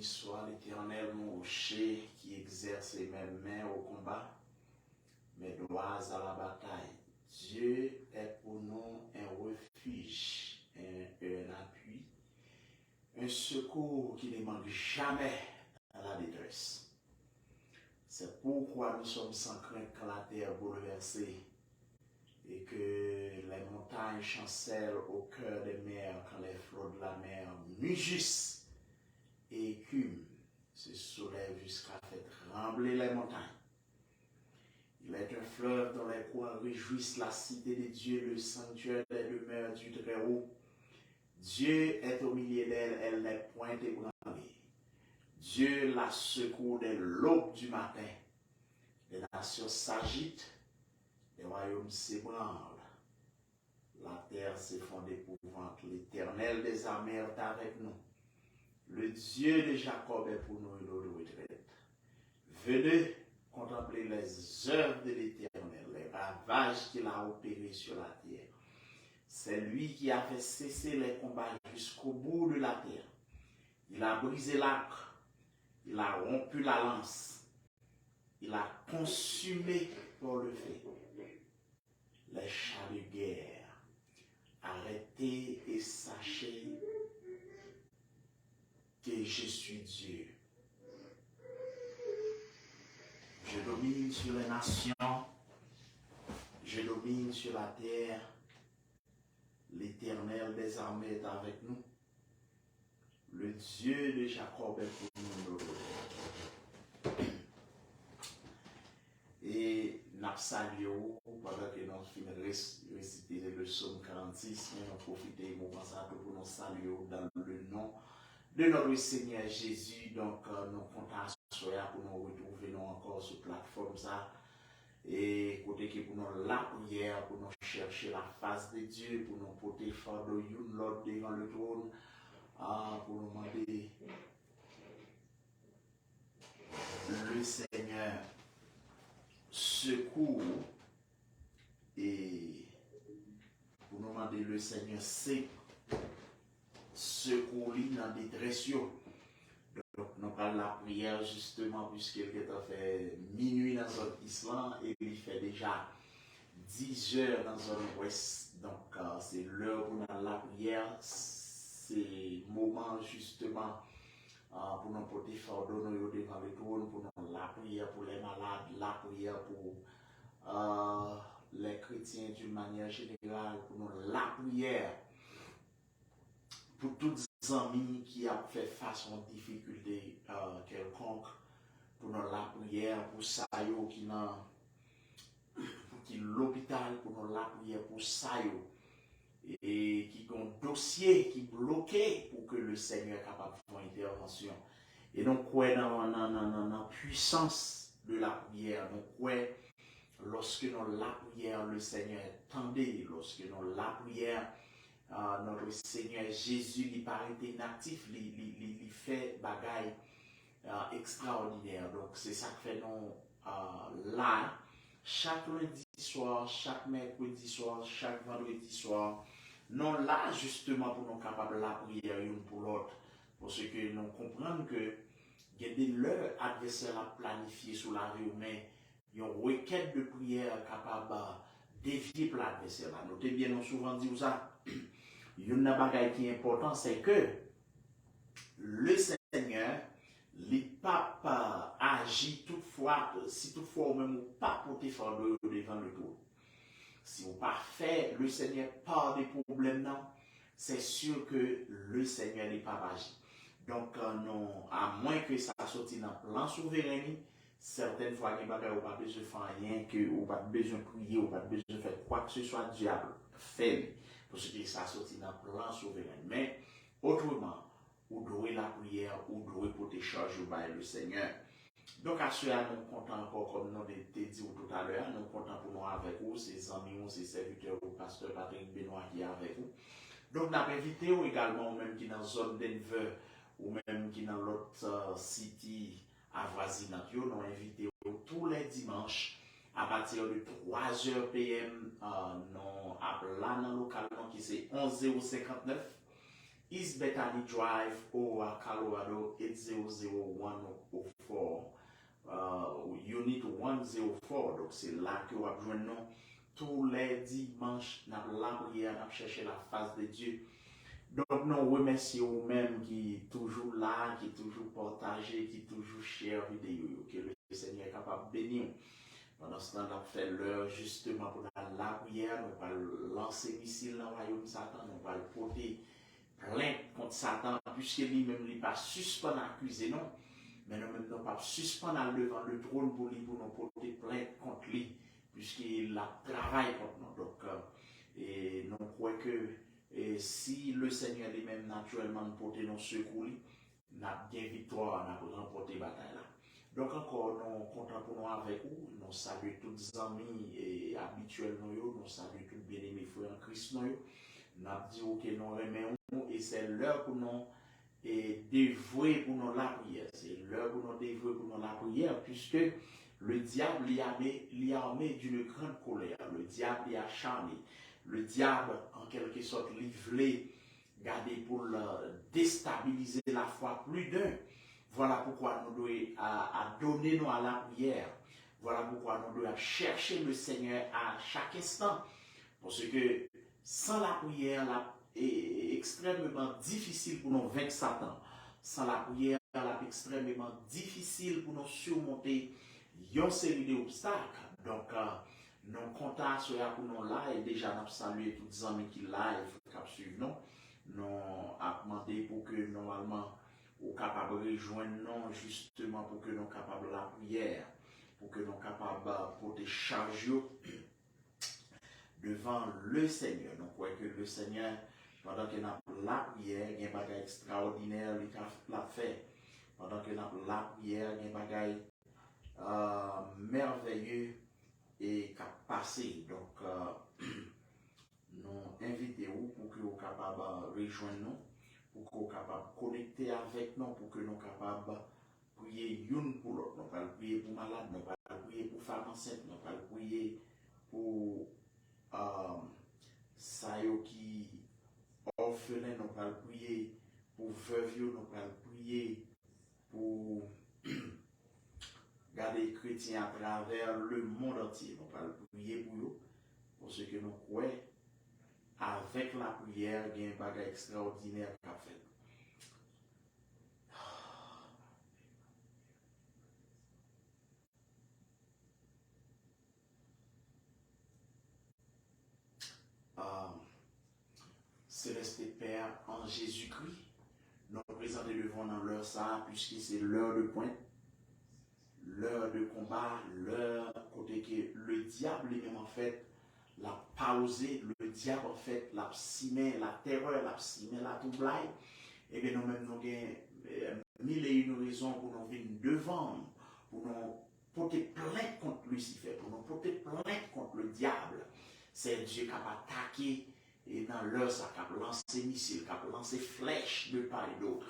soit l'Éternel, mon rocher, qui exerce ses mêmes mains au combat, mes doigts à la bataille. Dieu est pour nous un refuge, un appui, un secours qui ne manque jamais à la détresse. C'est pourquoi nous sommes sans crainte quand la terre bouleversée et que les montagnes chancellent au cœur des mers, quand les flots de la mer mugissent et écument, se soulèvent jusqu'à faire trembler les montagnes. Il est un fleuve dont les coins réjouissent la cité de Dieu, le sanctuaire des demeures du Très-Haut. Dieu est au milieu d'elle, elle n'est point ébranlée. Dieu la secoue dès l'aube du matin. Les nations s'agitent, les royaumes s'ébranlent. La terre s'effondre d'épouvante. L'Éternel des armées est avec nous. Le Dieu de Jacob est pour nous une retraite. Venez contempler les œuvres de l'Éternel, les ravages qu'il a opérés sur la terre. C'est lui qui a fait cesser les combats jusqu'au bout de la terre. Il a brisé l'arc, il a rompu la lance, il a consumé par le feu les chars de guerre. Arrêtez et sachez que je suis Dieu. Je domine sur les nations, je domine sur la terre. L'Éternel des armées est avec nous. Le Dieu de Jacob est pour nous. Et nous saluons pendant que nous finissons de réciter le psaume 46, mais nous profitons du moment pour nous saluer dans le nom de notre Seigneur Jésus. Donc, nous comptons pour nous retrouver encore sur la plateforme ça. Et côté qui pour nous la prière, pour nous chercher la face de Dieu, pour nous porter fort de l'autre devant le trône, pour nous demander le Seigneur secours et pour nous demander le Seigneur secours dans la détresse. Donc, nous parlons de la prière justement, puisqu'il a fait minuit dans zone Islam et il fait déjà 10 heures dans zone ouest. Donc, c'est l'heure pour nous la prière. C'est le moment justement pour nous porter fardeau devant le trône, pour nous la prière pour les malades, la prière pour les chrétiens d'une manière générale, pour nous la prière pour toutes les amis qui ont fait face aux difficultés quelconques, pour nous la prière pour Sayo qui l'hôpital, pour nous la prière pour Sayo et qui ont un dossier qui est bloqué pour que le Seigneur soit capable de faire une intervention. Et donc, dans la puissance de la prière, donc, lorsque nous la prière, le Seigneur tendait, lorsque nous la prière, notre Seigneur Jésus, il paraît inactif, il fait bagaille extraordinaire. Donc, c'est ça que fait nous là, chaque lundi soir, chaque mercredi soir, chaque vendredi soir, non là justement pour nous capables de la prière une pour l'autre, parce que nous comprenons que il y a des leurs adversaires à planifier sur la vie humaine, il y a une requête de prière capable de dévier pour l'adversaire. Notez bien, nous souvent dit ça. Il y a une bagaille qui est important, c'est que le Seigneur, les papes agit toutefois, si toutefois ou même pas porter fardeau devant le trône. Si on pas fait le Seigneur par des problèmes, non, c'est sûr que le Seigneur n'est pas agi. Donc, non, à moins que ça sorte dans le plan souverain, certaines fois, il n'y a pas besoin de faire rien, que ou pas besoin de prier, ou pas besoin de faire quoi que ce soit, diable fait. Parce que ça sorti dans le plan souverain. Mais, autrement, ou doit la prière, ou doit porter charge au le Seigneur. Donc, à ce moment, nous comptons encore, comme nous l'avons dit tout à l'heure, nous comptons pour nous avec vous, ces amis, ces serviteurs, ou pasteur Patrick Benoît qui est avec vous. Donc, nous avons invité également, ou même qui est dans la zone Denver, ou même qui est dans l'autre city avoisinante, nous avons invité tous les dimanches à partir de 3h PM, nous appelons localement qui c'est 11 059. East Bethany Drive, Owa, Colorado 800-104. Unit 104. Donc c'est là que vous avez besoin de nous. Tous les dimanches, nous avons la prière, nous avons cherché la face de Dieu. Donc nous remercions vous-même qui est toujours là, qui est toujours partagé, qui est toujours share vidéo. Que le Seigneur est capable de bénir. Pendant ce temps, on a fait l'heure justement pour la prière. Nous allons lancer missile dans le royaume de Satan. Nous allons porter plainte contre Satan, puisque lui-même n'est pas suspend accusé, non. Mais nous-mêmes ne pas suspendre devant le trône pour nous porter plainte contre lui, puisqu'il a travaillé contre nous. Donc, et nous croyons que si le Seigneur lui-même naturellement nous porte nos secours, nous avons bien victoire, nous avons remporté la bataille là. Donc encore, nous comptons pour nous avec vous, nous saluons tous les amis et habituels, nous saluons tous les bien-aimés frères en Christ, nous avons dit que nous remettons et c'est l'heure pour nous dévouer pour nous la prière. C'est l'heure pour nous dévouer pour nous la prière, puisque le diable l'y a armé d'une grande colère, le diable l'y a acharné, le diable en quelque sorte l'y voulait garder pour déstabiliser la foi plus d'un. Voilà pourquoi nous devons donner nous à la prière. Voilà pourquoi nous devons chercher le Seigneur à chaque instant. Parce que sans la prière, est extrêmement difficile pour nous vaincre Satan. Sans la prière, c'est extrêmement difficile pour nous surmonter une série d'obstacles. Donc, nous comptons sur la pour nous là et déjà nous saluons tous les amis qui là et qui suivent nous. Nous avons demandé pour que normalement nous soyons capables de rejoindre nous justement pour que nous soyons capables de la prière, pour que nous soyons capables de porter charge devant le Seigneur. Donc, croyons que le Seigneur, pendant que nous avons la prière, il y a un bagage extraordinaire qu'il a fait. Pendant que nous avons la prière, il y a un bagage merveilleux et qui a passé. Donc, nous invitons pour que vous soyez capables de rejoindre nous, pour que vous soyez capables de connecter avec nous, pour que nous soyons capables de prier une pour l'autre. Nous allons prier pour malades, nous allons prier pour femmes enceintes, nous allons prier pour ça qui orphelin, nous allons prier pour veuve, nous allons prier pour garder les chrétiens à travers le monde entier. Nous allons prier pour eux, parce que nous croyons avec la prière, il y a un bagage extraordinaire qu'a fait. Céleste Père, en Jésus-Christ, nous présentons devant dans l'heure ça, puisque c'est l'heure de pointe, l'heure de combat, l'heure côté que le diable lui-même en fait l'a pausé, le diable en fait l'a simé, la terreur l'a simé, la toublaille. Et bien nous-mêmes nous avons mille et une raisons pour nous venir devant, pour nous porter plainte contre Lucifer, pour nous porter plainte contre le diable. C'est Dieu qui a attaqué et dans l'heure ça qui a lancé missiles, qui a lancé flèches de part et d'autre.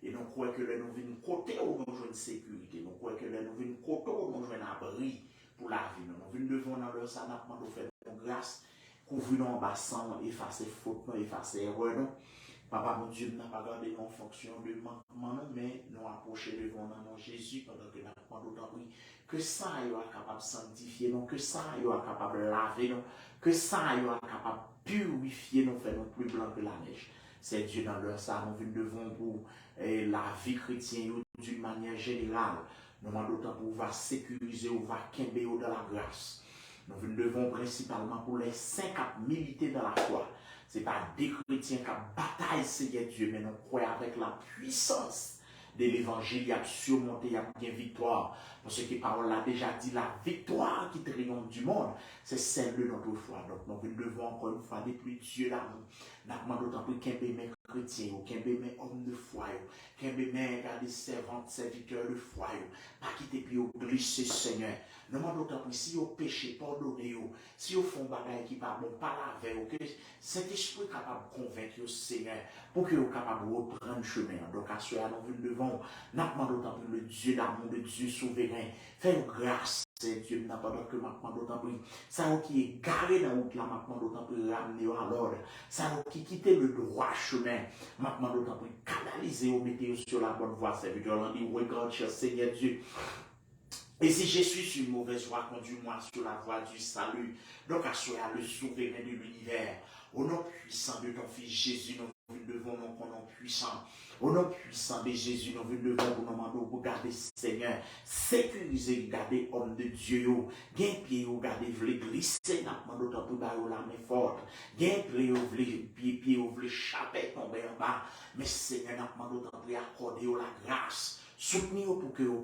Et nous croyons que nous venons côté où nous jouons une sécurité, nous croyons que nous venons côté où nous jouons un abri pour la vie. Nous venons devant dans l'heure ça, nous avons fait grâce, couvrir en bassin, effacer faute, effacer erreur. Papa, mon Dieu, n'a pas gardé nos fonctions de manquement, mais nous approcher devant nous Jésus pendant que nous avons d'autant oui, que ça est capable de sanctifier nous, que ça est capable de laver nous, que ça est capable de purifier nous, faire nous plus blanc que la neige. C'est Dieu dans leur ça, nous venons devant pour la vie chrétienne d'une manière générale. Nous demandons d'autant pour va sécuriser ou va quimber dans la grâce. Nous venons devant principalement pour les 5 militer dans la foi. Ce n'est pas des chrétiens qui bataillent Seigneur Dieu, mais nous croyons avec la puissance de l'évangile, il y a surmonté, il y a bien victoire. Parce que la parole a déjà dit, la victoire qui triomphe du monde, c'est celle de notre foi. Donc nous devons encore une fois déployer Dieu d'amour. Nous demandons d'autant plus qu'un mes chrétiens, qu'un mes hommes de foi, qu'un mes servantes, serviteurs de foi, pas quitter puis glisser Seigneur. Nous demandons d'autant plus si vous péché, pardonnez-vous. Si vous font bagaille qui pas bon, pas laver, que cet esprit est capable de convaincre Seigneur pour que vous capable de reprendre le chemin. Donc à ce moment nous devons, nous demandons d'autant plus le Dieu d'amour, le Dieu souverain. Fais grâce Dieu, pendant que ma d'autant plus, ça qui est garé dans la route, là, ma d'autant plus ramener à l'ordre, ça qui quitte le droit chemin, ma d'autant plus canaliser ou mettre sur la bonne voie, serviteur, on dit, regarde, cher Seigneur Dieu. Et si je suis sur une mauvaise voie, conduis-moi sur la voie du salut. Donc, assois le souverain de l'univers. Au nom puissant de ton Fils Jésus, nous devons mon nom puissant. Au nom puissant de Jésus, nous devons nous demander pour garder Seigneur, sécuriser, garder homme de Dieu, gain pied, garder, vle glisser, n'a pas d'autant pour garder la main forte, gain pied, vle chapet tomber en bas, mais Seigneur, n'a pas d'autant pour accorder la grâce. Soutenez pour que vous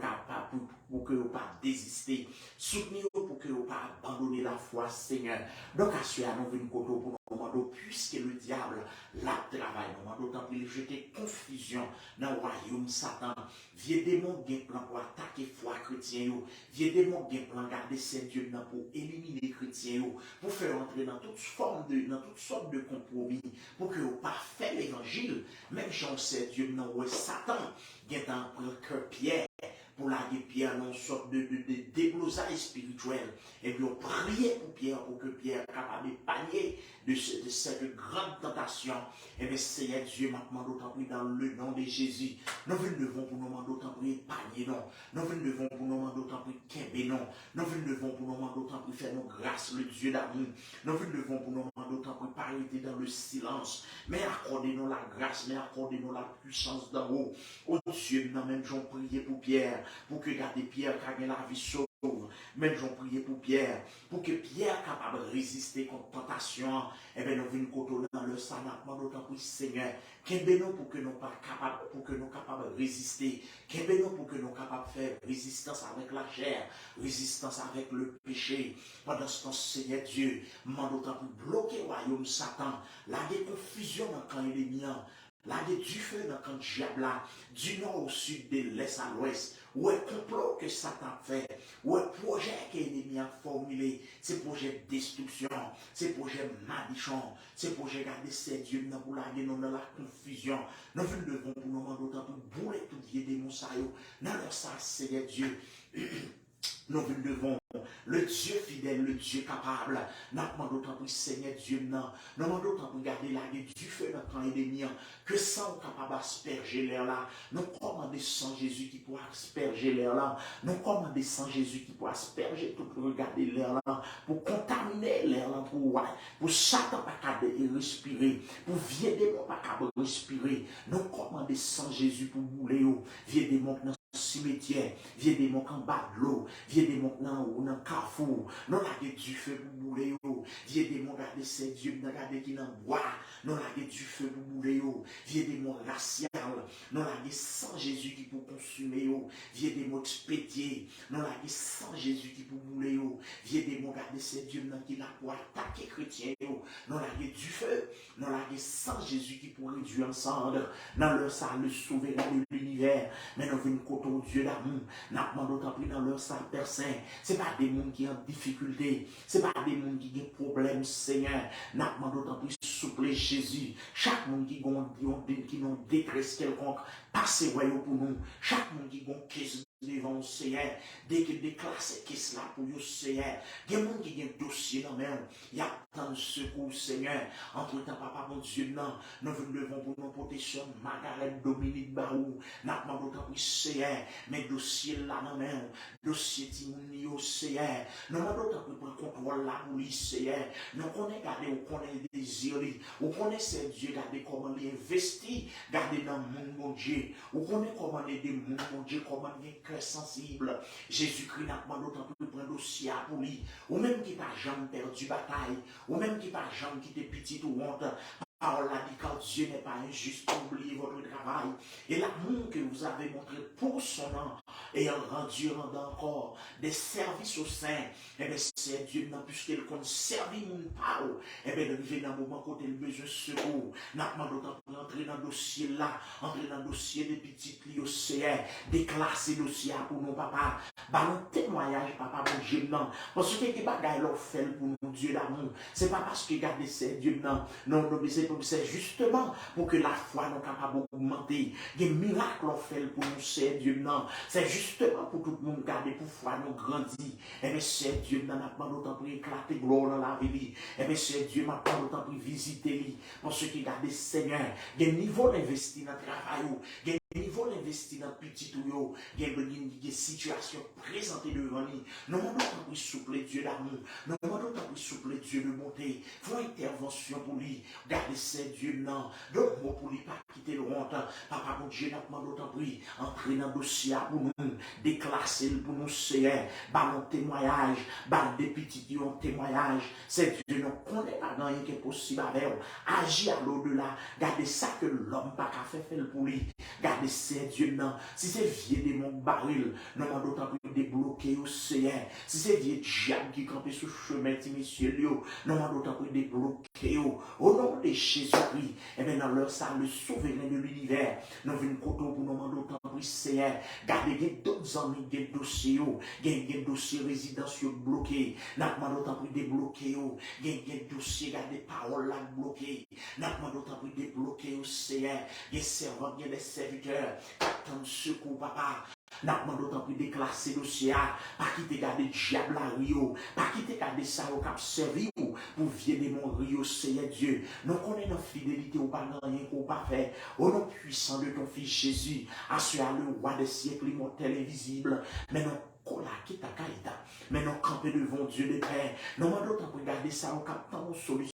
ne pas désister. Soutenez pour que vous ne pas abandonner la foi, Seigneur. Donc, assurez-nous une côte pour nous demander, puisque le diable l'a travaillé, nous demandons d'autant plus jeter confusion dans le royaume Satan. Vieux démon qui plan pour attaquer foi chrétien, vieux démon qui plan garder Saint Dieu pour éliminer les chrétiens, pour faire entrer dans toutes sortes de compromis, pour que vous pas faire l'évangile, même si on sait Dieu non Satan. Qui est en cœur Pierre, pour la Pierre dans une sorte de déblousaille spirituel. Et puis on priait pour Pierre, pour que Pierre soit capable de panier de cette grande tentation. Et bien Seigneur Dieu, maintenant d'autant plus dans le nom de Jésus. Nous devons pour nous demander d'autant plus panier non. Nous devons pour nous demander d'autant plus qu'aimer non. Nous devons pour nous demander d'autant plus faire nos grâces, le Dieu d'amour. Nous devons pour nous demander d'autant plus pas arrêter dans le silence. Mais accordez-nous la grâce, mais accordez-nous la puissance d'en haut. Oh Dieu, nous même j'en prié pour Pierre, pour que garder Pierre ait la vie sauve. Même j'en prié pour Pierre, pour que Pierre capable de résister contre la tentation. Et bien nous venons côté dans le sanapement d'autant plus Seigneur. Qu'est-ce pour que nous pas capable, pour que nous capables de résister. Qu'est-ce pour que nous capables de faire résistance avec la chair, résistance avec le péché. Pendant ce temps, Seigneur Dieu, m'en d'autant plus bloquer le royaume Satan. La confusion dans le camp ennemi. Là, il y a du feu dans le camp diable, du nord au sud, de l'est à l'ouest. Où est le complot que Satan fait? Où est le projet que l'ennemi a formulé? C'est projet de destruction, c'est projet malichon, c'est projet de garder ces dieux pour la dans la confusion. Nous devons pour nous demander autant pour bouler tout vieux démon ça. Dans leur ça, c'est Dieu. Nous devons, le Dieu fidèle, le Dieu capable, nous demandons d'autant plus Seigneur Dieu, nous demandons d'autant plus garder la gueule du feu dans le camp ennemi, que sans capable d'asperger l'air là, nous commandons sans Jésus qui pourra asperger l'air là, nous commandons sans Jésus qui pourra asperger tout pour regarder l'air là, pour contaminer l'air là, pour Satan pas capable respirer, pour vieux démon pas capable respirer, nous commandons sans Jésus pour bouler, vieux démon cimetière, vieux démon en bas de l'eau, vieux démon dans le carrefour, nous avons du feu pour bouler, vieux démon garder ses dieux, nous avons qui dans bois, nous avons du feu pour bouler, vieux démon racial, nous avons sans Jésus qui pour consumer, vieux démon pétier, nous avons sans Jésus qui pour bouler, vieux démon garder ses dieux qui n'a pour attaquer chrétiens, nous avons du feu, nous avons sans Jésus qui pour réduire ensemble, dans leur salle, le souverain de l'univers, mais nous venons au Dieu d'amour, n'a pas d'autant plus dans leur salle personne. Ce n'est pas des gens qui ont difficulté, ce n'est pas des gens qui ont des problèmes, Seigneur. N'a pas d'autant plus souple Jésus. Chaque monde qui a une détresse quelconque, passez voyons pour nous. Chaque monde qui a une caisse devant le Seigneur, dès que déclasse caisse là pour le Seigneur. Il y a des gens qui ont un dossier dans même. Il y a tant de secours, Seigneur. Entre temps, papa, mon Dieu, non. Nous devons pour nos protections, Margaret Dominique Barou. N'a pas d'autant plus, Seigneur. Mais dossier là dans même. Dossier Timouni au Seigneur. Nous devons d'autant plus prendre contrôle là pour lui, Seigneur. Nous connaissons, garder, on connaît les désirs. On connaît ces dieux, garder comment les investir. Garder dans le monde, mon Dieu. On connaît comment les démons, mon Dieu, comment les cœurs sensibles. Jésus-Christ n'a pas d'autant plus prendre dossier pour lui. Ou même qui n'a jamais perdu bataille. Ou même qui n'a jamais quitté petit ou honte. Parole a dit quand Dieu n'est pas injuste pour oublier votre travail et l'amour que vous avez montré pour son nom et rendu encore des services au sein. Et bien c'est Dieu, puisqu'il compte servir mon parole, et bien il vient dans le moment côté le besoin de secours. N'a pas d'autant pour entrer dans le dossier là, entrer dans le dossier des petites lits au CR, déclasser le dossier pour nos papas, Ballon témoignage, papa, pour Dieu, non. Parce que les bagailles leur fait pour nous, Dieu d'amour. C'est pas parce que regardez, c'est Dieu, non. Non, non, c'est justement pour que la foi nous capable d'augmenter. Les miracles leur fait pour nous, c'est Dieu, non. C'est justement pour tout le monde garder pour foi nous grandir. Et bien, c'est Dieu, non, n'a pas d'autant pour éclater gloire dans la vie. Et bien, c'est Dieu, n'a pas d'autant pour visiter lui. Parce que regardez, Seigneur, il y a un niveau d'investir dans le travail, niveau l'investi dans petit ou il y a des situations présentées devant nous. Nous demandons pour souple Dieu d'amour. Nous demandons pour souple Dieu de bonté. Faut intervention pour lui. Gardez ces Dieu non. Donc, moi pour lui pas quitter le honte. Papa, mon Dieu, nous demandons pour lui entrer dans le dossier pour nous, déclasser pour nous, Seigneur. Ballon témoignage, ballon des petits qui ont témoignage. C'est Dieu, nous connaît pas rien qui est possible avec eux. Agir à l'au-delà. Gardez ça que l'homme pas qu'à faire pour lui. Gardez c'est Dieu non. Si c'est vieux démon baril, nous demandons d'autant plus débloquer au Seigneur. Si c'est vieux diable qui campait sur le chemin, monsieur Léo, nous demandons d'autant plus débloquer au nom de Jésus-Christ. Et bien dans leur salle, le souverain de l'univers, nous venons pour nous demander d'autant plus Seigneur. Gardez d'autres amis, des dossiers, des dossiers résidentiels bloqués. Nous demandons d'autant plus débloquer, des dossiers, des paroles là bloquées. Nous demandons d'autant plus débloquer au Seigneur. Des servants, des serviteurs. Attends secours, papa. N'a pas d'autant plus déclassé dossier, pas quitter garder diable à Rio, pas quitter garder ça au cap servi pour vider mon Rio, Seigneur Dieu. Nous connaissons notre fidélité au pas rien qu'on pas faire. Au nom puissant de ton fils Jésus, assure le roi des siècles immortel et invisible. Mais non, mais nous camper devant Dieu des pères. Nous demandons de regarder ça au cap tant solution.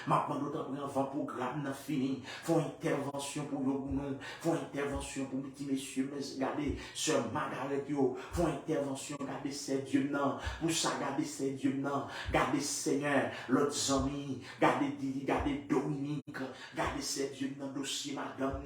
Maintenant, nous avons un programme fini. Faut intervention pour nous. Faut intervention pour mes petits messieurs. Mais regardez, sœur Margaret, faut intervention. Regardez, c'est Dieu, non. Pour ça, regardez, c'est Dieu, non. Regardez, Seigneur, l'autre ami. Regardez, Dominique. Regardez, c'est Dieu, non. Dossier, madame,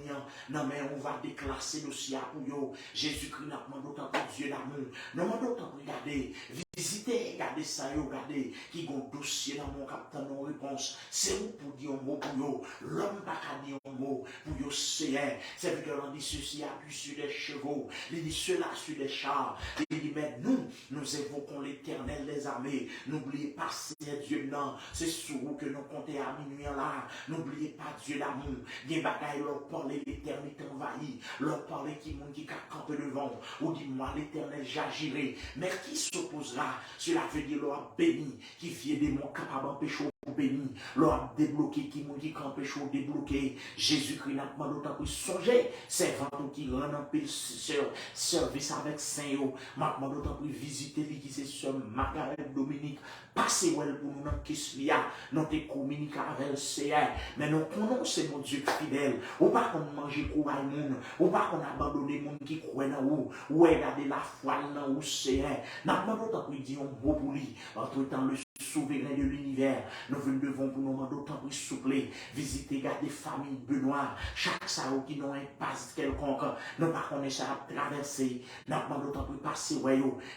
non, mais on va déclasser dossier pour vous. Jésus-Christ, n'a pas d'autant pour Dieu d'amour. Nous demandons d'autant regarder. Visitez, regardez ça, regardez, qui ont un dossier dans mon capitaine, nos réponses. C'est où pour dire un mot pour vous. L'homme n'a pas dire un mot pour vous, Seigneur. C'est vrai qu'on dit ceci appuie sur les chevaux, il dit cela sur les chars. Il dit, mais nous évoquons l'éternel des armées. N'oubliez pas, Seigneur Dieu, non. C'est sur vous que nous comptons à minuit là. N'oubliez pas Dieu d'amour. Des bagailles, leur parler l'éternité envahie. Leur parler qui monde qui campe devant. Ou dis-moi, l'éternel, j'agirai. Mais qui s'opposera? Cela veut dire l'on béni, qui vient des mots capables d'empêcher au béni, l'on débloqué, qui m'a dit qu'empêche au débloqué. Jésus-Christ n'a pas d'autant que songer, c'est vraiment qui rend un peu service avec Saint-O. Maintenant d'autant que visiter lui qui c'est sur Margaret Dominique. Passez pour nous dans Kislia, nous te communiquons avec le Seigneur. Mais nous connaissons mon Dieu fidèle. Ou pas qu'on mange courage moun, ou pas qu'on abandonne moun qui croit dans vous, ou regarder la foi dans vous Seigneur. N'a pas d'autant que dit un beau pour lui, entre temps le souverain de l'univers, nous devons pour nous demander d'autant plus souple, visiter, garder famille Benoît, chaque sao qui n'a un passe quelconque, nous pas connaître ça à traverser, nous demandons d'autant plus passer,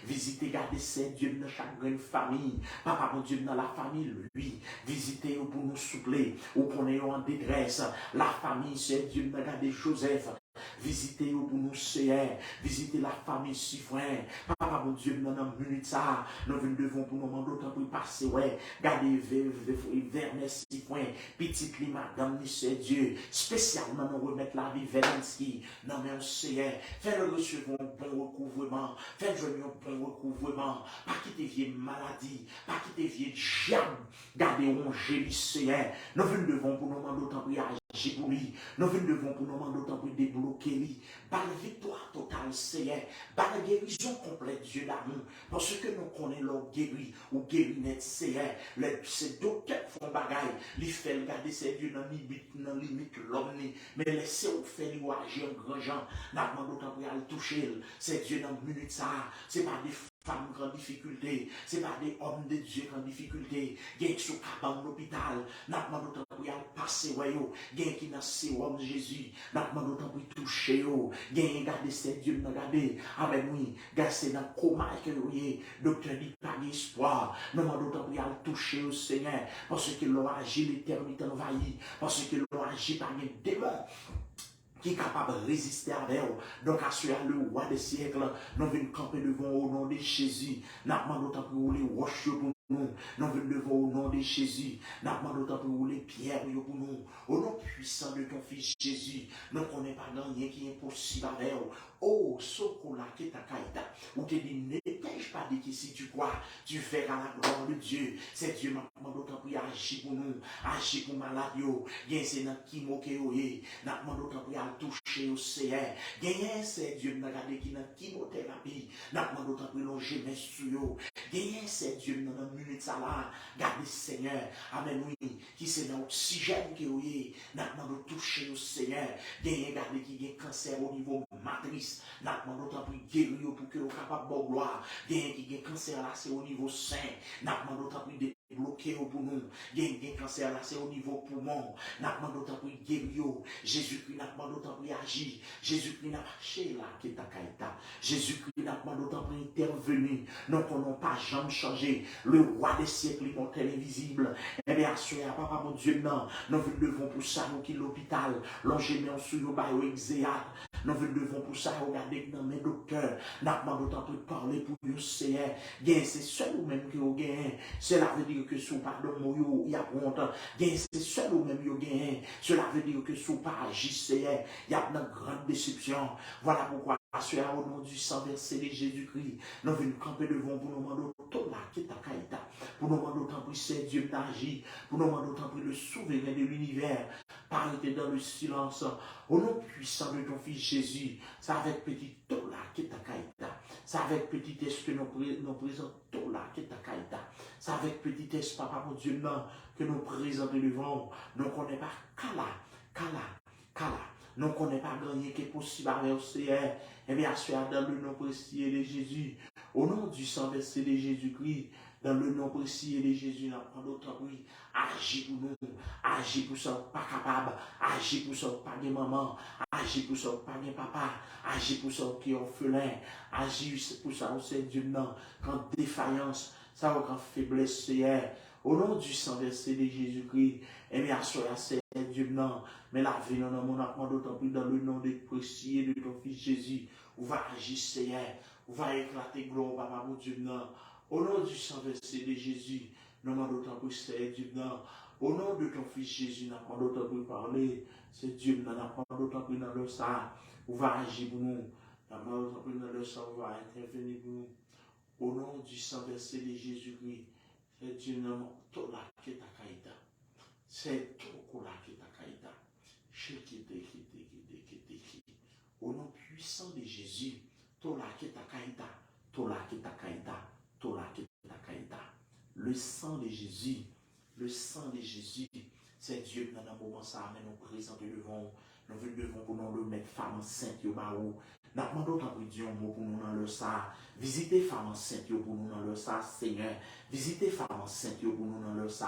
visiter, garder ses dieux dans chaque grande famille, papa mon Dieu dans la famille, lui, visiter pour nous soupler, ou qu'on est en détresse, la famille, c'est Dieu dans garder Joseph. Visitez pour nous, Seigneur. Visitez la famille si frère. Papa, mon Dieu, nous avons une minute ça. Nous devons pour nous demander autant pour passer. Gardez Vernet si frère. Petite li, madame, c'est Dieu. Spécialement, nous remettre la vie Velensky. Non, mais Seigneur. Fais-le recevoir un bon recouvrement. Fais-le un bon recouvrement. Pas quitter vieille maladie. Pas quitter vieille diable. Gardez un génie, Seigneur. Nous devons pour nous demander autant pour agir pour lui. Nous devons pour nous demander autant pour débloquer lui. Par la victoire totale, Seigneur. Par la guérison complète, Dieu d'amour. Parce que nous connaissons leur guéri ou guéri net, Seigneur. Ces docteurs font bagaille. Ils font garder ces dieux dans la limite l'homme. Mais laissez-vous faire lui agir en grand gens. N'a pas d'autant pour aller toucher. Ces dieux dans une minute ça. C'est pas des femmes en difficulté, c'est pas des hommes de Dieu en difficulté, il y a qui sont capables l'hôpital, n'a pas d'autant pour y aller passer, il y a qui n'a sérum Jésus, n'a pas d'autant pour toucher, il y a qui garder ces dieux, regarder, avec nous, garder dans le coma, que oui, docteur dit pas d'espoir, n'a pas d'autant pour y aller toucher au Seigneur, parce que l'on agit l'éternité envahie, parce que l'on agit par les démons. qui est capable de résister avec vous. Donc, assurer le roi des siècles, nous venons camper devant au nom de Jésus. Nous demandons autant pour les roches pour nous. Nous venons devant au nom de Jésus. Nous demandons autant pour les pierres pour nous. Au nom puissant de ton fils Jésus, nous ne connaissons pas rien qui est impossible avec vous. Oh, Sokola Ketakaïta, ou te dit, ne t'ai-je pas dit que si tu crois, tu verras la gloire de Dieu. C'est Dieu m'a demandé autant pour agir pour nous, agir pour malade, bien c'est notre qui moque, n'a demandé autant pour toucher au Seigneur. Bien c'est Dieu n'a regardé qui n'a chimothérapie, n'a demandé autant pour longer mes sous. Bien c'est Dieu n'a une minute ça là, gardez Seigneur, amen oui, qui c'est dans l'oxygène qui est, n'a demandé toucher au Seigneur. Bien regardez qui a un cancer au niveau matrice. N'a demandé autant pour guérir pour que vous soyez capable de gloire. Il y a un cancer là, c'est au niveau sein. N'a demandé autant pour débloquer pour nous. Il y a un cancer là, c'est au niveau poumon. N'a demandé autant pour guérir. Jésus-Christ n'a demandé autant pour agir. Jésus-Christ n'a marché là, qui est ta caïta. Jésus-Christ n'a demandé autant pour intervenir. Donc, on n'a pas jamais changé. Le roi des siècles, immortel, invisible. Eh bien, assurez à papa, mon Dieu, non. Nous devons pour ça, nous qui l'hôpital. L'engémé en sous, nous baillons exéat. Nous devons pour ça regarder dans mes docteurs. Nous demandons autant pour parler pour nous, Seigneur. C'est seul ou même qui vous gagnez. Cela veut dire que sous pardon, il y a honte. C'est seul ou même qui gagnez. Cela veut dire que sous pas agissez, il y a une grande déception. Voilà pourquoi, au nom du sang versé de Jésus-Christ, nous venons camper devant pour nous demander tout là qui est ta caïta. Pour nous demander autant pour c'est Dieu d'agir. Pour nous demander autant pour le souverain de l'univers. Parler dans le silence. Au nom puissant de ton fils Jésus, c'est avec petit tout là qui est ta caïta. C'est avec petit est que nous présentons tout là qui est ta caïta. C'est avec petit est, papa, mon Dieu, non, que nous présentons devant. Nous ne connaissons pas Kala. Nous ne connaissons pas gagner qui est possible avec le Seigneur. Et bien, assuré dans le nom précieux de Jésus. Au nom du sang versé de Jésus-Christ. Dans le nom précieux de Jésus, nous prenons notre oui. Agis pour nous. Agis pour ça, pas capable. Agis pour ça, pas de maman. Agis pour ça, pas de papa. Agis pour ça, qui est orphelin. Agis pour ça, c'est Dieu, non. Quand défaillance, ça va quand faiblesse, Seigneur. Au nom du sang versé de Jésus-Christ, et bien, c'est Dieu, non. Mais la vie, non, mon apprend d'autant plus dans le nom de précieux de ton fils Jésus. On va agir, Seigneur. On va éclater gloire, papa, mon Dieu, non. Au nom du sang versé de Jésus, nous demandons d'autant plus, c'est Dieu, non. Au nom de ton fils Jésus, nous apprenons d'autant plus parler. C'est Dieu, nous apprenons d'autant plus dans le sang. On va agir pour nous. Nous apprenons d'autant plus dans le sang, on va intervenir pour nous. Au nom du sang versé de Jésus-Christ, c'est Dieu, nous tout là qui est ta caïta. C'est tout là qui est ta caïta. Au nom puissant de Jésus, tout là qui est ta caïta. Tout là qui est ta caïta. Tout là qui est ta caïta. Le sang de Jésus, c'est Dieu qui dans un moment ça, mais nous présentons devant, nous venons devant pour nous le mettre femme enceinte, nous demandons autant pour Dieu un mot pour nous dans le sang. Visitez femme enceinte pour nous dans le sang, Seigneur. Visitez femme enceinte pour nous dans le sang.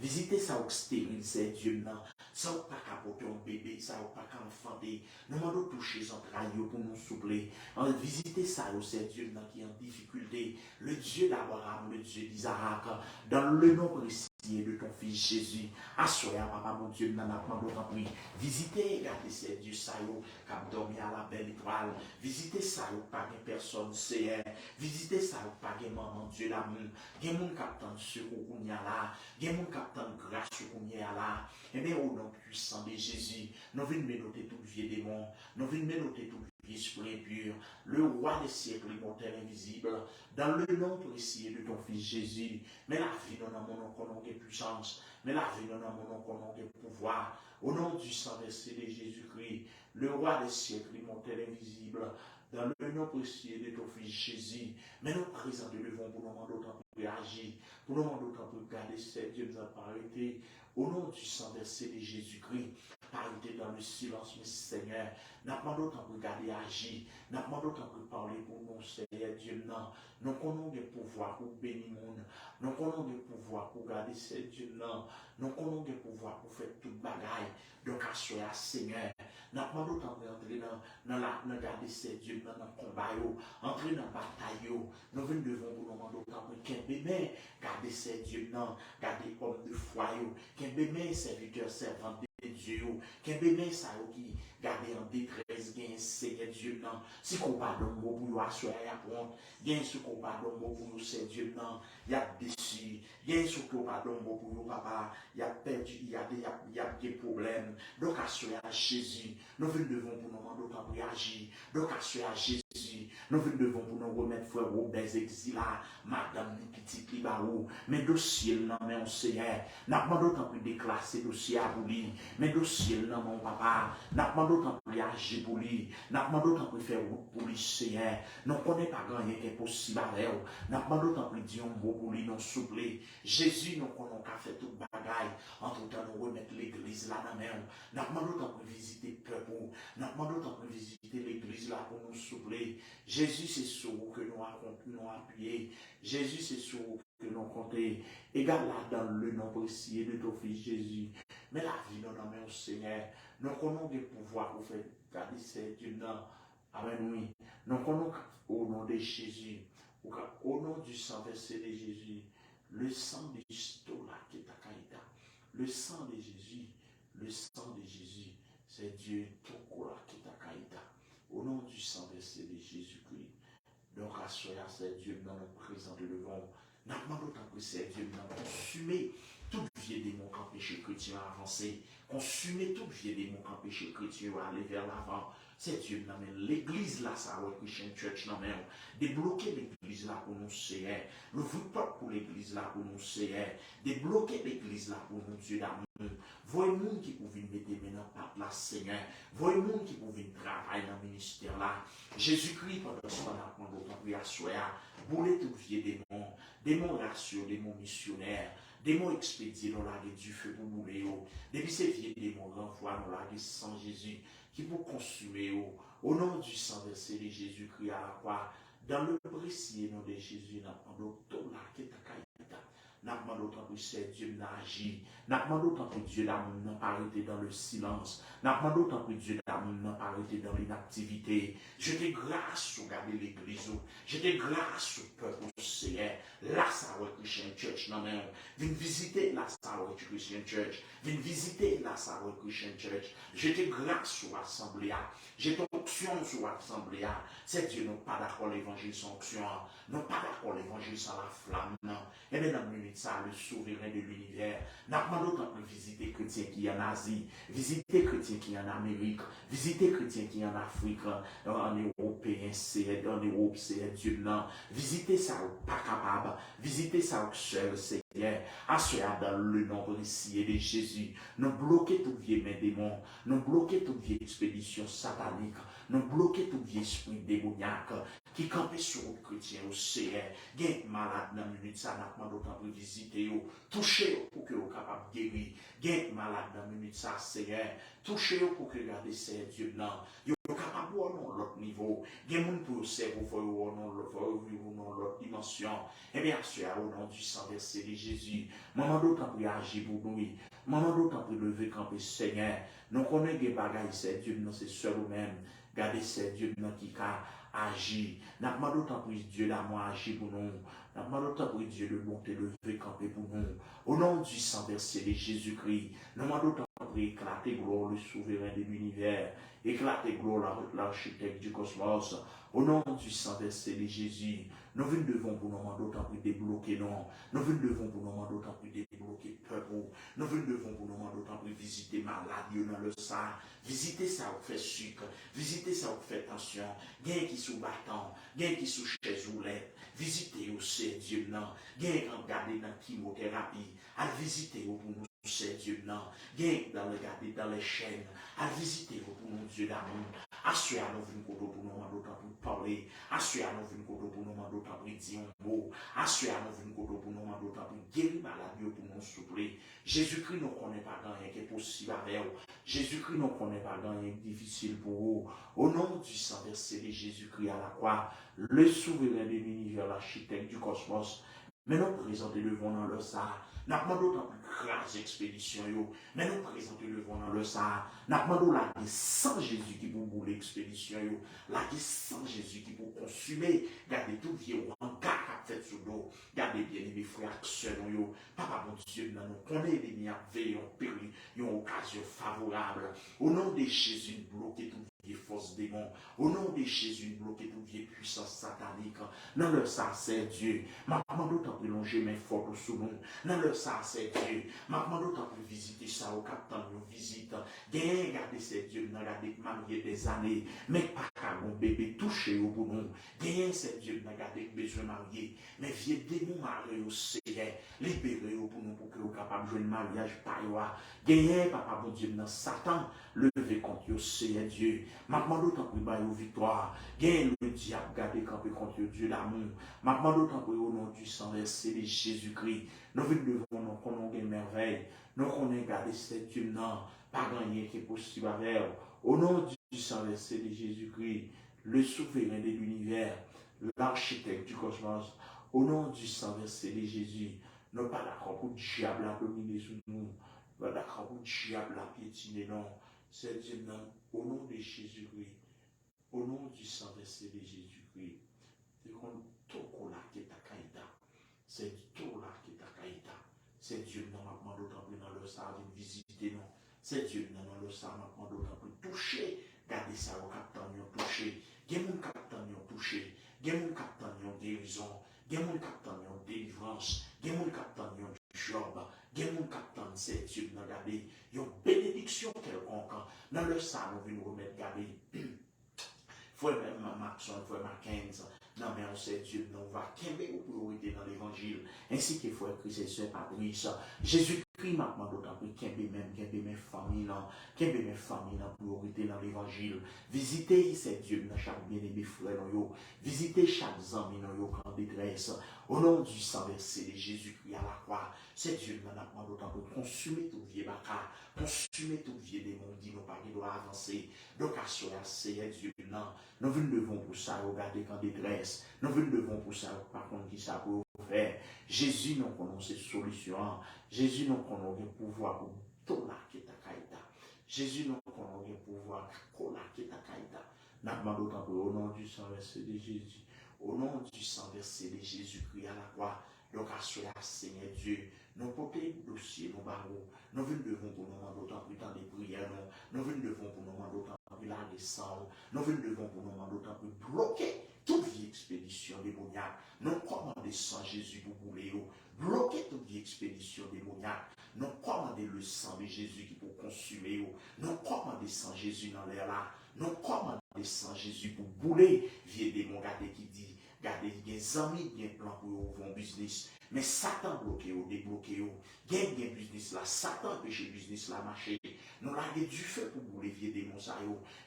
Visitez ça au stérile, c'est Dieu. Ça ou pas capoter un bébé, ça ou pas qu'enfanter. Nous demandons toucher son entrailles pour nous soupler. Visitez ça, c'est Dieu qui est en difficulté. Le Dieu d'Abraham, le Dieu d'Isaac, dans le nom précis de ton fils Jésus. Assoyez, papa, mon Dieu, nous n'apprendons d'autant plus. Visitez, regardez, c'est Dieu, ça ou, qui a dormi à la belle étoile. Visitez ça ou pas de personne, c'est visitez ça ou pas de maman, Dieu l'amour. Il y a mon capitaine secours qu'on y a là. Il y a mon capitaine grâce qu'on y a là. Eh bien, au nom puissant de Jésus, nous venons noter tout vieux démon. Nous venons noter tout vieux esprit impur. Le roi des siècles, immortel, invisible. Dans le nom précieux de ton fils Jésus. Mais la vie, nous avons mon nom de puissance. Mais la vie, nous avons mon nom de pouvoir. Au nom du sang versé de Jésus-Christ, le roi des siècles, immortel, invisible. Dans le nom précieux de ton fils Jésus, mais nous présentons devant pour nous demander autant pour agir, pour nous demander autant pour garder cette Dieu nous a parlé. Au nom du sang versé de Jésus-Christ, parlez dans le silence, mais Seigneur, nous demandons autant pour garder agir, nous demandons autant pour parler pour nous, Seigneur Dieu, non. Nous connaissons des pouvoirs pour bénir le monde, nous connaissons des pouvoirs pour garder cette Dieu, non. Nous connaissons des pouvoirs pour faire toute bagaille. Donc, assoyez, Seigneur, nous demandons autant pour entrer dans garder cette Dieu, dans le combat, entrer dans la bataille. Nous venons devant vous demander autant pour qu'un bébé garder cette Dieu, non. Garder homme de foi, qu'un bébé serviteur, servant de Dieu, qu'un bébé ça qui garde en détresse, gain Seigneur Dieu non. Si qu'on pardonne mot pour yo assoyer à prendre, gain ce qu'on pardonne mot pour yo Seigneur Dieu non, y a déçu, gain ce qu'on pardonne mot pour yo papa, y a perdu, y a des problèmes. Donc assoyer à Jésus, nous venons devant pour nous demander pour réagir. Donc assoyer à Jésus, nous venons devant pour nous remettre frère Robert Exila, madame petit Libaou, mais dossier non mais on sait, n'a pas d'autant pour déclasser dossier à lui, mais dossier non mon papa, n'a pas d'autant pour réagir pour lui, n'a pas d'autant pour faire route pour lui, Seigneur, nous ne connaissons pas rien qui est possible à elle, n'a pas d'autant pour dire un mot pour lui, non souple. Jésus, nous connaissons qu'à faire toute bagaille, en tout temps nous remettre l'église là dans la main, n'a pas d'autant pour visiter le peuple, n'a pas d'autant pour visiter l'église là pour nous soupler. Jésus, c'est sur vous que nous appuyons. Jésus, c'est sur vous que nous comptons. Égale là dans le nom précieux de ton fils Jésus. Mais la vie, nous dans le Seigneur. Nous connaissons le pouvoir pour faire garder cette Dieu dans. Amen, oui. Nous connaissons au nom de Jésus. Au nom du sang versé de Jésus. Le sang de Stola qui est à Kaïta. Le sang de Jésus. Le sang de Jésus. C'est Dieu Tokola qui est à Kaïta. Au nom du sang versé de Jésus-Christ. Donc, assoyez à ces dieux dans le présent de devant. N'a pas d'autant que ces dieux dans consumer tout vieux démon qui empêche chrétien à avancer. Consumer tout vieux démon qui empêche chrétien à aller vers l'avant. Ces dieux dans l'église là, ça va Christian Church dans même. Débloquer l'église là pour nous c'est. Le pas pour l'église là pour nous c'est. Débloquer l'église là pour nous Dieu d'amour. Voyez les gens qui peuvent mettre maintenant par la Seigneur. Voyez les gens qui peuvent travailler dans le ministère là. Jésus-Christ, pendant ce temps-là, quand vous avez assoyé, boulez tout vieux démons, démons raciaux, démons missionnaires, démons expédiés dans la du feu pour bouler. Depuis ces vieux démons renvoient dans la sans Jésus, qui vous consumer au nom du sang versé de Jésus-Christ à la croix, dans le précieux nom de Jésus, dans tout là qui est à Kaïta. N'a pas d'autant que c'est Dieu n'a agi. N'a pas d'autant que Dieu n'a pas arrêté dans le silence. N'a pas d'autant que Dieu n'a pas arrêté dans l'inactivité. Je te grâce au garder l'église. Je te grâce au peuple Seigneur. La Sarah Christian Church. Non, mais viens visiter la Sarah Christian Church. Viens visiter la Sarah Christian Church. Je te grâce sur l'assemblée. J'ai ton onction sur l'assemblée. C'est Dieu, non pas d'accord l'évangile sans onction. Non pas d'accord l'évangile sans la flamme. Non. Et bien, dans ça, le souverain de l'univers, n'a pas d'autant que visiter chrétiens qui y en Asie, visiter chrétiens qui y en Amérique, visiter chrétiens qui y en Afrique, en Européen, c'est en Europe, c'est Dieu non, visiter ça pas capable, visiter ça seul, Seigneur, assoyez dans le nom précieux de Jésus, nous bloquer tout vieux démon, nous bloquer toute vieille expédition satanique, nous bloquer tout vieux esprit démoniaque qui campait sur les chrétiens au Seigneur, gain malade dans la minute, ça n'a pas d'autant pour visiter, toucher pour que vous capable de guérir, gain malade dans la minute, ça Seigneur, toucher pour que garder ces Dieu blanc, vous capable de voir l'autre niveau, gain moun pour servir dans l'autre dimension, et bien sûr, au nom du sang versé de Jésus, maman d'autant pour agir pour nous, maman d'autant pour lever camper Seigneur, nous connaissons des bagailles, c'est Dieu blanc, c'est seul ou même, garder ces Dieu blanc qui a agi. N'a pas d'autant pour Dieu d'amour agir pour nous. N'a pas d'autant pour Dieu de bonté lever camper pour nous. Au nom du sang versé de Jésus-Christ, n'a pas d'autant pour éclater gloire le souverain de l'univers, éclater gloire l'architecte du cosmos. Au nom du sang versé de Jésus, nous venons devant pour nous d'autant pour débloquer non. Nous venons devant pour nous d'autant pour débloquer peuple. Nous venons devant pour nous d'autant pour visiter maladie dans le sang. Visiter ça au fait sucre. Visiter ça au fait tension. Gain qui sous bâton. Gain qui sous chaise roulette. Visiter aussi Dieu non. Gain qui regarder dans la chimiothérapie. À visiter pour nous. C'est Dieu non. Gain dans le garder dans les chaînes. À visiter pour nous Dieu d'amour. Assoyez à nous venir pour nous d'autant pour parler. Assoyez à nous venir pour nous d'autant pour dire un mot. Assoyez à nous venir pour nous d'autant pour guérir maladie pour nous soupler. Jésus-Christ ne connaît pas rien qui est possible avec vous. Jésus-Christ ne connaît pas rien qui est difficile pour vous. Au nom du sang versé de Jésus-Christ à la croix, le souverain de l'univers, l'architecte du cosmos, mais nous présentons le vent dans le Sahara. N'a pas d'autant plus grâce expédition. Mais nous présentons le vent dans le Sahara. N'a pas d'autant la sans Jésus qui vous boule l'expédition. La sans Jésus qui vous consumer. Gardez tout vieux regard fait sous l'eau. Gardez bien les frères sœurs. Papa mon Dieu, nous connaissons les merveilles en péril, une occasion favorable. Au nom de Jésus, bloquez tout démon. Au nom de Jésus, bloquez toute vieille puissance satanique. Dans leur ça, c'est Dieu. Ma demande d'autant plus longer mes fortes sous nous. Dans leur ça, c'est Dieu. Ma demande d'autant plus visiter ça au capitaine, nous visite. Gagne, regardez, c'est Dieu. N'a regardé marié des années. Mais pas qu'à mon bébé touché au bout nous. Gagne, c'est Dieu. N'a regardé besoin marié. Mais vieux démon marié au Seigneur. Libérez au bout nous pour que vous capable de jouer le mariage par yoa. Gagne, papa, bon Dieu, dans Satan. Levez contre vous, Seigneur Dieu. Ma demande d'autant plus bas aux victoire. Gagne le diable, gardez camper contre Dieu d'amour. Ma demande d'autant plus au nom du sang versé de Jésus-Christ. Nous venons devant nous, qu'on ait merveille. Nous qu'on ait gardé cette Dieu, non. Pas gagné qui est possible avec. Au nom du sang versé de Jésus-Christ, le souverain de l'univers, l'architecte du cosmos, au nom du sang versé de Jésus, nous pas d'accord pour le diable à dominer sur nous. Nous pas d'accord pour le diable à piétiner, non. C'est Dieu, non. Au nom de Jésus-Christ, au nom du sang versé de Jésus-Christ, c'est comme tout là qui est à Kaïta. C'est tout là qui est à Kaïta. C'est Dieu, non, maintenant d'autant plus dans le sang, de visiter, non. C'est Dieu, non, dans le sang, maintenant d'autant plus toucher. Gardez ça au capitaine, touché. Gen mon capitaine, touché. Gen mon capitaine, guérison. Gen mon capitaine, délivrance. Gen mon capitaine, job. Gen mon capitaine, c'est Dieu, non, regardez. Une bénédiction quelconque. Dans le sang, nous venons remettre, regardez. Frère Maxon, frère Mackenzie, non mais on sait Dieu, nous va qu'aimer aux priorités dans l'évangile, ainsi que frère Christ et sœur Patrice. Jésus-Christ m'a demandé d'autant plus qu'aimer mes familles, qu'aimer mes familles dans priorité dans l'évangile. Visitez ces Dieu dans chaque bien-aimé frère, visitez chaque ami dans your grand détresse. Au nom du sang versé de Jésus-Christ à la croix, c'est Dieu nous a demandé d'autant plus consumer tout vieux bacard, consumer tout vieux démon, dit nous pas qu'il doit avancer. Donc à ce c'est Dieu non. Nous venons devant pour ça, regarder qu'en détresse. Nous venons devant pour ça, par contre, qui ça peut faire. Jésus nous connaît ces solutions. Jésus nous connaît le pouvoir pour tout là qui est à Kaïta. Jésus nous connaît le pouvoir pour tout là qui est à Kaïta. Nous demandons d'autant plus au nom du sang versé de Jésus. Au nom du sang versé de Jésus-Christ à la croix. Donc à ce Seigneur Dieu, nous portons le dossier, nos barreaux. Nous venons devant pour nous demander d'autant plus dans des prières. Nous venons devant pour nous demander d'autant plus la descendre. Nous venons devant pour nous demander d'autant plus bloquer toute vie expédition démoniaque. Nous commandons sans Jésus pour bouler. Bloquer toute vie expédition démoniaque. Nous commandons le sang de Jésus qui pour consumer. Nous commandons sans Jésus dans l'air là. Nous commandons sans Jésus pour bouler. Vieux démon, regardez qui dit. Regardez, il y a des amis qui ont un plan pour ouvrir un business. Mais Satan bloqué, débloqué. Il y a un business là. Satan empêche le business là marcher. Nous avons du feu pour bouler vieux démons.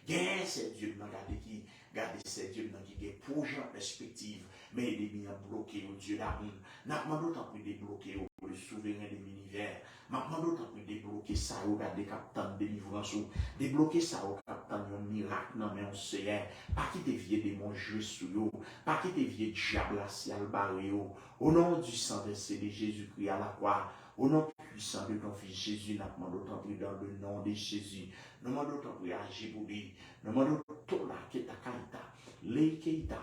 Il y a c'est Dieu, regardez, c'est Dieu qui a un projet en perspective. Mais il est bien bloqué au Dieu d'amour. Nous avons d'autant plus débloqué le souverain de l'univers. Nous avons d'autant plus débloqué ça, regardez, capitaine de délivrance. Débloquer ça au capitaine de miracle. Non, mais on sait, pas qui te vieux démons jouer sous vous. Pas qui te vieux diable à ciel barré. Au nom du sang versé de Jésus-Christ à la croix. Au nom puissant de ton fils Jésus, nous demandons d'autant plus dans le nom de Jésus. Nous demandons d'autant plus agir pour lui. Nous demandons tout là qui est à Kaïta. Leïkeïta.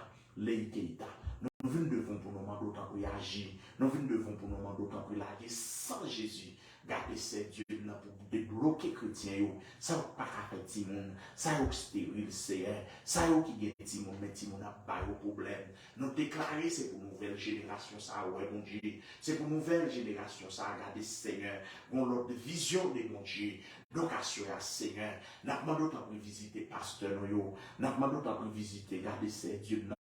Nous venons devant pour nous demander d'autant plus agir. Nous venons devant pour nous demander d'autant plus agir sans Jésus. Gardez ces dieux là pour débloquer les chrétiens. Ça n'a pas faire Timon. Ça a stérile, ça a qui gagne Timon, mais Timon n'a pas de problème. Nous déclarer, c'est pour nouvelle génération, ça, ouais, mon Dieu. C'est pour nouvelle génération, ça, regardez, Seigneur. On a l'autre vision de mon Dieu. Donc, assurez à Seigneur. Nous demandons d'autant plus visiter pasteur, nous demandons d'autant plus visiter, regardez ces dieux là.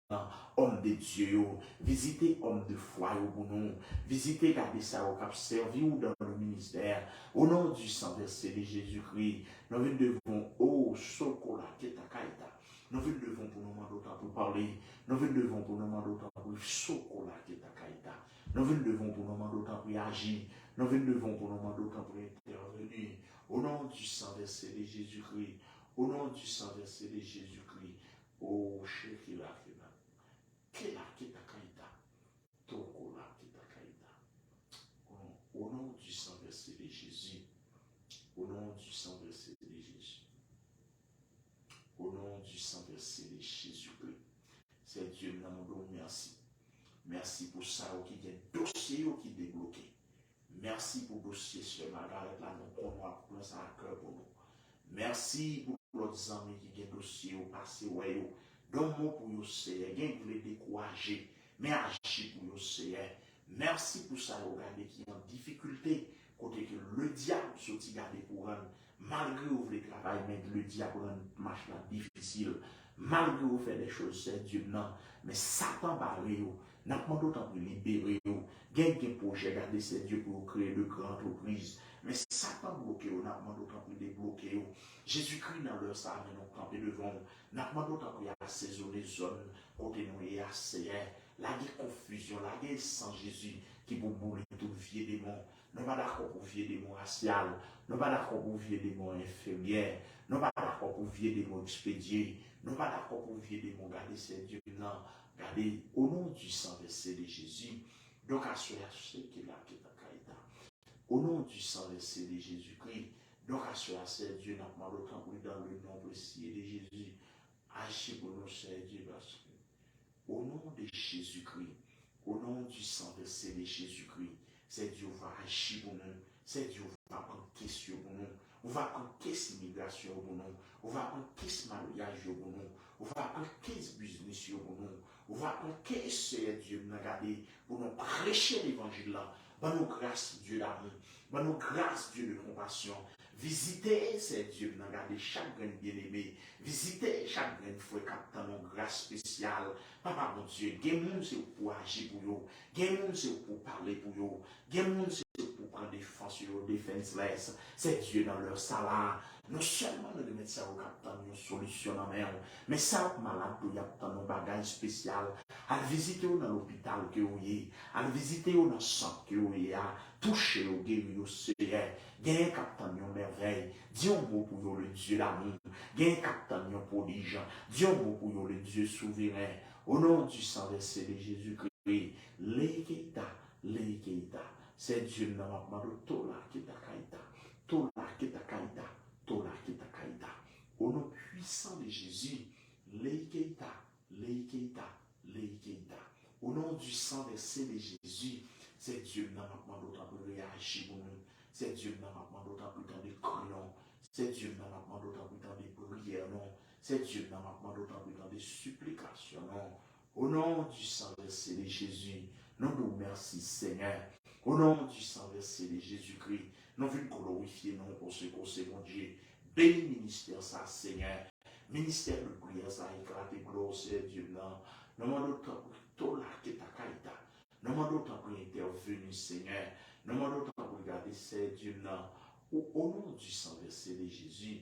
Homme de Dieu, visitez homme de foi pour nous, visitez garder ça au cap servi ou dans le ministère, au nom du sang versé de Jésus-Christ, nous venons devant, oh, Sokola, Ketakaita, nous venons devant pour nous demander autant pour parler, nous venons devant pour nous demander autant pour Sokola, Ketakaita, nous venons devant pour nous demander autant pour agir, nous venons devant pour nous demander autant pour intervenir, au nom du sang versé de Jésus-Christ, au nom du sang versé de Jésus-Christ, oh, Shekila, Kela Ketakaita, Tokola Ketakaita. Au nom du sang versé de Jésus, au nom du sang versé de Jésus, au nom du sang versé de Jésus-Christ, c'est Dieu dans mon dos, merci. Merci pour ça qui est dossier qui est débloqué. Merci pour le dossier sur Margaret là, nous prenons ça à cœur pour nous. Merci pour l'autre amis qui ont dossier au passé, ouais, donne-moi pour vous, Seigneur. Gain vous les décourager, mais agis pour vous, Seigneur. Merci pour ça, regardez qui est en difficulté, côté que le diable sorti garder pour un, malgré vous le travail, mais le diable marche là difficile, malgré vous fait des choses, c'est Dieu, non, mais Satan barré, n'a pas d'autant pour libérer, gain projet, regardez, c'est Dieu pour créer de grandes entreprises, mais Satan bloqué, n'a pas d'autant pour débloquer, Jésus-Christ dans leur salle, nous camper devant, n'a pas d'autant pour assaisonner zone, côté nous et assez, la confusion, la guerre sans Jésus, qui vous boule tout vieux démon. Nous pas d'accord pour vieux démon racial, nous pas d'accord pour vieux démon infirmière, nous pas d'accord pour vieux démon expédié, nous pas d'accord pour vieux démon garder ces dieux. Non, regardez, au nom du sang versé de Jésus, donc à ce qui est là, qui est à au nom du sang versé de Jésus-Christ, donc à ce Dieu n'a pas le temps dans le nom précieux de Jésus, agis pour nous, Seigneur Dieu, parce que au nom de Jésus-Christ, au nom du sang versé de Jésus-Christ, c'est Dieu va agir pour nous, c'est Dieu va prendre question pour nous, on va prendre question immigration pour nous, on va prendre question mariage pour nous, on va prendre question business pour nous, on va prendre question Dieu nous regarder pour nous prêcher l'évangile là, par nos grâces Dieu d'amour, par nos grâces Dieu de compassion. Visitez, c'est Dieu, nous regardez chaque grain bien-aimé. Visitez chaque grain frère qui a une grâce spéciale. Papa, mon Dieu, il monde c'est pour agir pour vous. Il monde c'est pour parler pour vous. Il monde c'est pour prendre défense sur defenseless. C'est Dieu dans leur salaire. Non seulement nous remettre ça au capitaine, une solution dans la mais ça, malade, il y a un bagage spécial. À visiter dans l'hôpital que vous y à visiter dans le centre que vous y a toucher au guérir au Seigneur. Gagne capitaine merveille. Dis un mot pour le Dieu d'amour. Gagne capitaine prodige. Dis un mot pour le Dieu souverain. Au nom du sang versé de Jésus-Christ, l'équita, c'est Dieu n'a pas de tola qui t'a kaita, tola qui t'a kaita, tola qui t'a kaita. Au nom puissant de Jésus, l'équita. Au nom du sang versé de Jésus, c'est Dieu n'a pas d'autre pour réagir pour nous. C'est Dieu n'a pas d'autre pour dans des cris, non. C'est Dieu n'a pas d'autre pour dans des prières, non. C'est Dieu n'a pas d'autre pour dans des supplications, non. Au nom du sang versé de Jésus, nous nous remercions, Seigneur. Au nom du sang versé de Jésus-Christ, nous voulons glorifier non pour ce qu'on sait, mon Dieu. Bénis le ministère, ça, Seigneur. Ministère de prière, ça, éclaté, gloire, c'est Dieu, non. Nous demandons tout là qui est à Kaïta. Nous demandons pour intervenir, Seigneur. Nous demandons pour regarder, c'est Dieu, non. Au nom du sang versé de Jésus,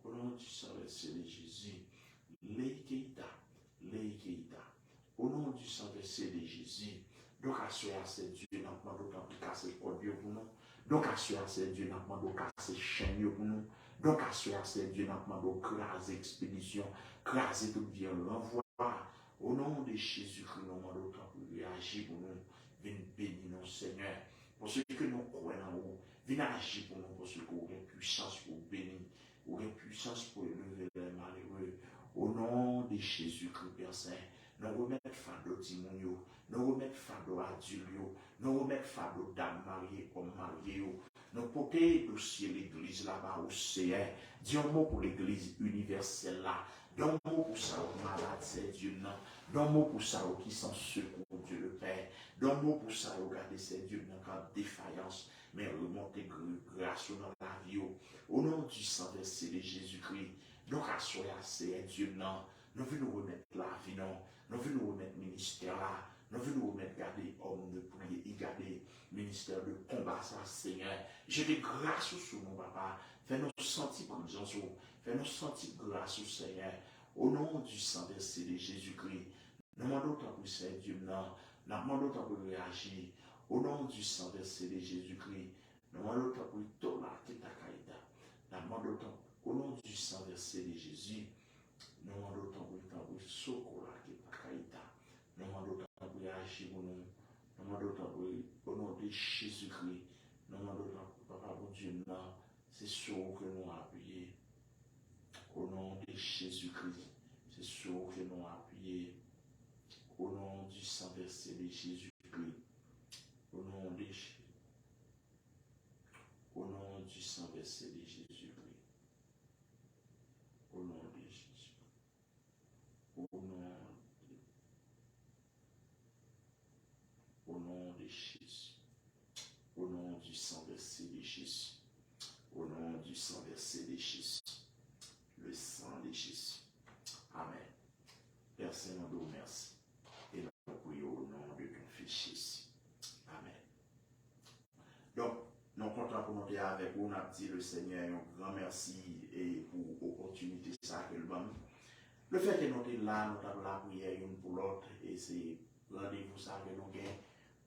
au nom du sang versé de Jésus, l'équita. Au nom du sang versé de Jésus, donc à ce c'est Dieu n'a pas d'autre pour casser le code pour nous. Donc à ce c'est Dieu n'a pas d'autre casser chaîne pour nous. Donc à ce c'est Dieu n'a pas d'autre craser expédition, craser tout bien l'envoi. Au nom de Jésus-Christ, nous demandons d'autre pour réagir pour nous. Venez bénir nos Seigneur. Pour ceux que nous croyons en vous, venez agir pour nous, pour ceux qui ont une puissance pour bénir, ou une puissance pour élever les malheureux. Au nom de Jésus-Christ, Père Saint, nous remettons fardeau Timonio, nous remettons fardeau Adulio, nous remettons fardeau dame mariée, homme marié, nous portons dossier l'église là-bas au CR. Dis un mot pour l'église universelle là. Donne un mot pour ça aux malades, c'est Dieu non. Donne un mot pour ça aux qui sont secours, Dieu le Père. Donne un mot pour ça aux garder, c'est Dieu dans la défaillance. Mais remontez grâce dans la vie. Au nom du sang versé de Jésus-Christ. Donc à soi, c'est Dieu non. Nous voulons nous remettre la vie non. Nous voulons nous remettre le ministère là. Nous voulons nous remettre garder homme de prier et garder ministère de combat ça, Seigneur. J'ai des grâces sur mon papa. Fais-nous sentir comme Jean. Fais-nous sentir grâce au Seigneur. Au nom du sang versé de Jésus-Christ. Nous demandons pour Seigneur Dieu non. Nous demandons pour réagir. Au nom du sang versé de Jésus-Christ. Nous demandons pour tout là qui t'a caïda. Nous demandons au nom du sang versé de Jésus. Nous demandons pour secours là qui t'a caïda. Nous demandons pour réagir pour nous. Nous demandons au nom de Jésus-Christ. Nous demandons Papa pour Dieu non. C'est sûr que nous appuyons. Au nom de Jésus-Christ, c'est sûr que nous appuyons. Au nom du sang versé de Jésus-Christ. Au nom du sang versé de Jésus-Christ. avec vous, on a dit le Seigneur un grand merci et pour l'opportunité ça que le bon. Le fait que nous sommes là, nous avons la prière une pour l'autre et c'est rendez-vous ça que nous gagnons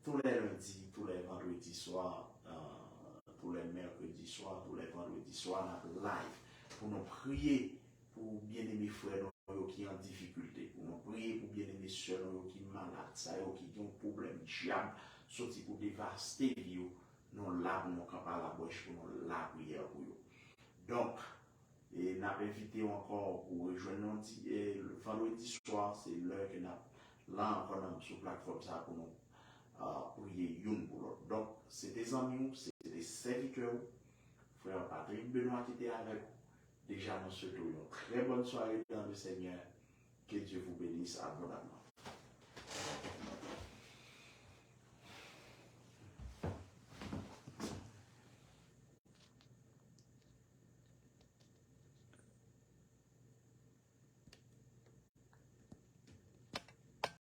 tous les lundis, tous les vendredis soirs, tous les mercredis soirs, tous les vendredis soirs, nous live pour nous prier pour bien-aimés frères qui sont en difficulté, pour nous prier pour bien-aimés sœurs qui sont malades, qui ont un problème diable, sorti pour dévaster vie, nous là pour nous camper à la bouche, pour nous la prière pour eux. Donc, et nous avons invité encore pour rejoindre nous le vendredi soir, c'est l'heure que nous là encore sur la plateforme ça pour nous prier une pour l'autre. Donc, c'est des amis, c'est des serviteurs, frère Patrick Benoît qui était avec vous. Déjà, nous souhaitons une très bonne soirée dans le Seigneur. Que Dieu vous bénisse abondamment.